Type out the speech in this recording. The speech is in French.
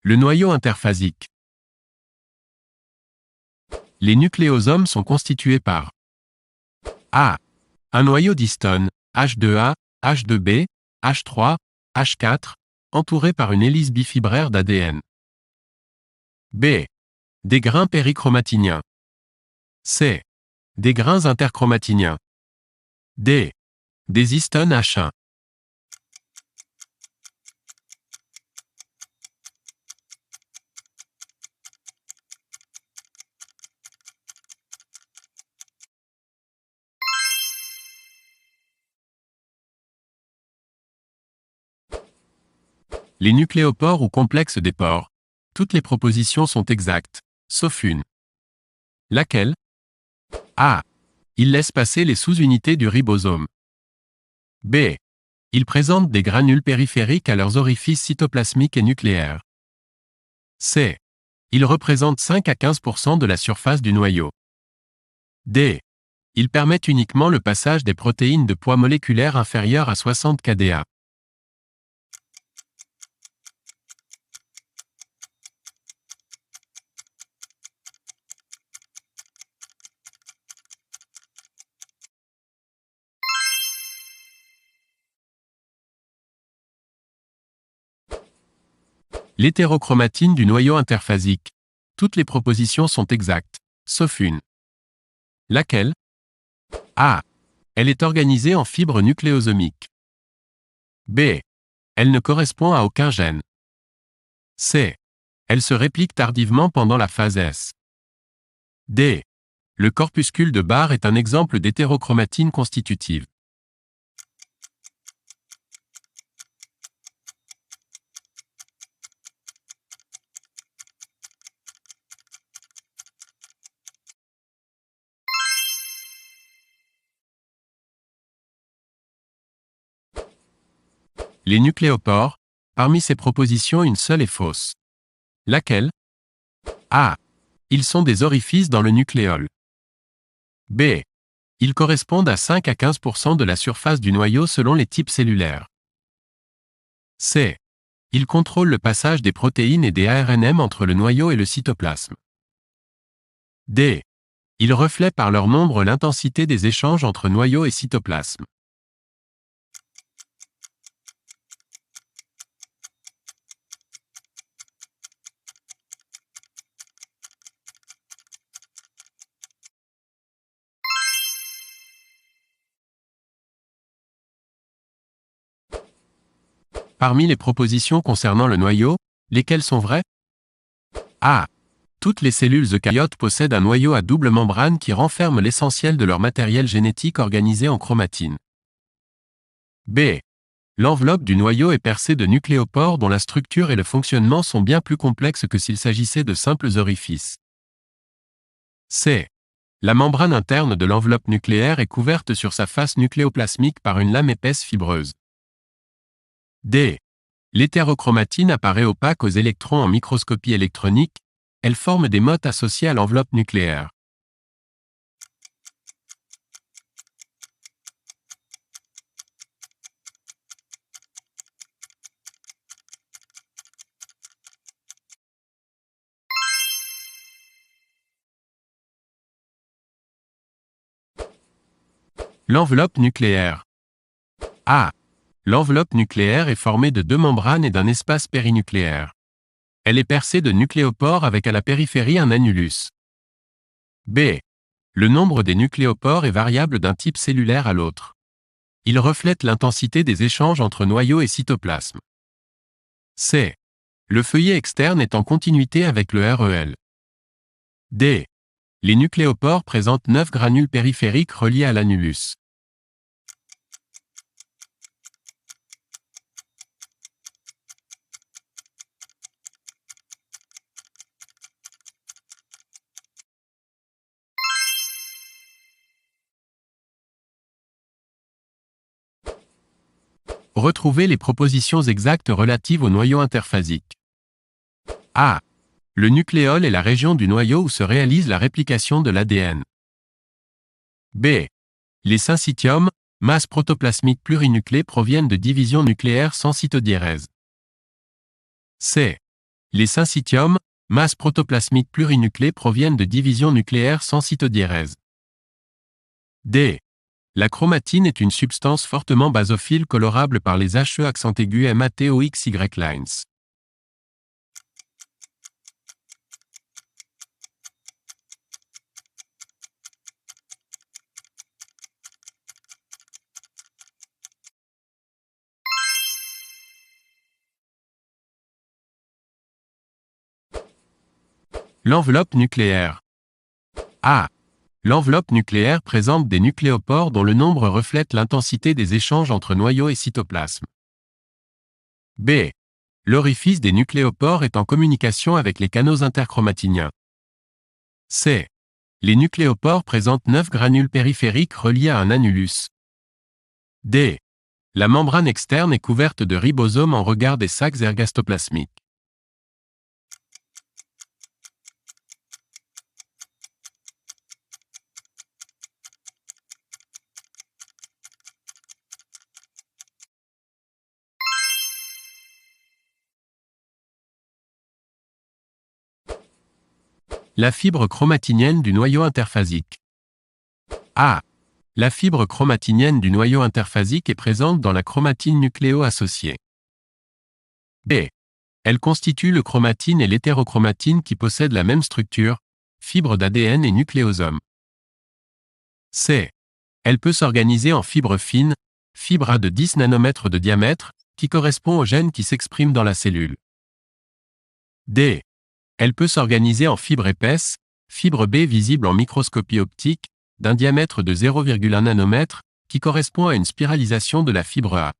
Le noyau interphasique. Les nucléosomes sont constitués par A. Un noyau d'histone, H2A, H2B, H3, H4, entouré par une hélice bifibraire d'ADN. B. Des grains périchromatidiens. C. Des grains interchromatiniens. D. Des histones H1. Les nucléopores ou complexes des pores. Toutes les propositions sont exactes, sauf une. Laquelle? A. Ils laissent passer les sous-unités du ribosome. B. Ils présentent des granules périphériques à leurs orifices cytoplasmiques et nucléaires. C. Ils représentent 5 à 15% de la surface du noyau. D. Ils permettent uniquement le passage des protéines de poids moléculaire inférieur à 60 kDa. L'hétérochromatine du noyau interphasique. Toutes les propositions sont exactes, sauf une. Laquelle? A. Elle est organisée en fibres nucléosomiques. B. Elle ne correspond à aucun gène. C. Elle se réplique tardivement pendant la phase S. D. Le corpuscule de Barr est un exemple d'hétérochromatine constitutive. Les nucléopores. Parmi ces propositions, une seule est fausse. Laquelle? A. Ils sont des orifices dans le nucléole. B. Ils correspondent à 5 à 15% de la surface du noyau selon les types cellulaires. C. Ils contrôlent le passage des protéines et des ARNM entre le noyau et le cytoplasme. D. Ils reflètent par leur nombre l'intensité des échanges entre noyau et cytoplasme. Parmi les propositions concernant le noyau, lesquelles sont vraies? A. Toutes les cellules eucaryotes possèdent un noyau à double membrane qui renferme l'essentiel de leur matériel génétique organisé en chromatine. B. L'enveloppe du noyau est percée de nucléopores dont la structure et le fonctionnement sont bien plus complexes que s'il s'agissait de simples orifices. C. La membrane interne de l'enveloppe nucléaire est couverte sur sa face nucléoplasmique par une lame épaisse fibreuse. D. L'hétérochromatine apparaît opaque aux électrons en microscopie électronique, elle forme des mottes associées à l'enveloppe nucléaire. L'enveloppe nucléaire. A. L'enveloppe nucléaire est formée de deux membranes et d'un espace périnucléaire. Elle est percée de nucléopores avec à la périphérie un annulus. B. Le nombre des nucléopores est variable d'un type cellulaire à l'autre. Il reflète l'intensité des échanges entre noyau et cytoplasme. C. Le feuillet externe est en continuité avec le REL. D. Les nucléopores présentent 9 granules périphériques reliés à l'annulus. Retrouvez les propositions exactes relatives au noyau interphasique. A. Le nucléole est la région du noyau où se réalise la réplication de l'ADN. B. Les syncytiums, masses protoplasmiques plurinuclées proviennent de division nucléaire sans cytodiérèse. C. Les syncytiums, masses protoplasmiques plurinuclées proviennent de divisions nucléaires sans cytodiérèse. D. La chromatine est une substance fortement basophile colorable par les HE accent aigu MATOXY lines. L'enveloppe nucléaire. A. L'enveloppe nucléaire présente des nucléopores dont le nombre reflète l'intensité des échanges entre noyau et cytoplasme. B. L'orifice des nucléopores est en communication avec les canaux interchromatiniens. C. Les nucléopores présentent 9 granules périphériques reliés à un annulus. D. La membrane externe est couverte de ribosomes en regard des sacs ergastoplasmiques. La fibre chromatinienne du noyau interphasique. A. La fibre chromatinienne du noyau interphasique est présente dans la chromatine nucléo-associée. B. Elle constitue le chromatine et l'hétérochromatine qui possèdent la même structure, fibre d'ADN et nucléosome. C. Elle peut s'organiser en fibres fines, fibre A de 10 nanomètres de diamètre, qui correspond au gène qui s'exprime dans la cellule. D. Elle peut s'organiser en fibres épaisses, fibre B visible en microscopie optique, d'un diamètre de 0,1 nanomètre, qui correspond à une spiralisation de la fibre A.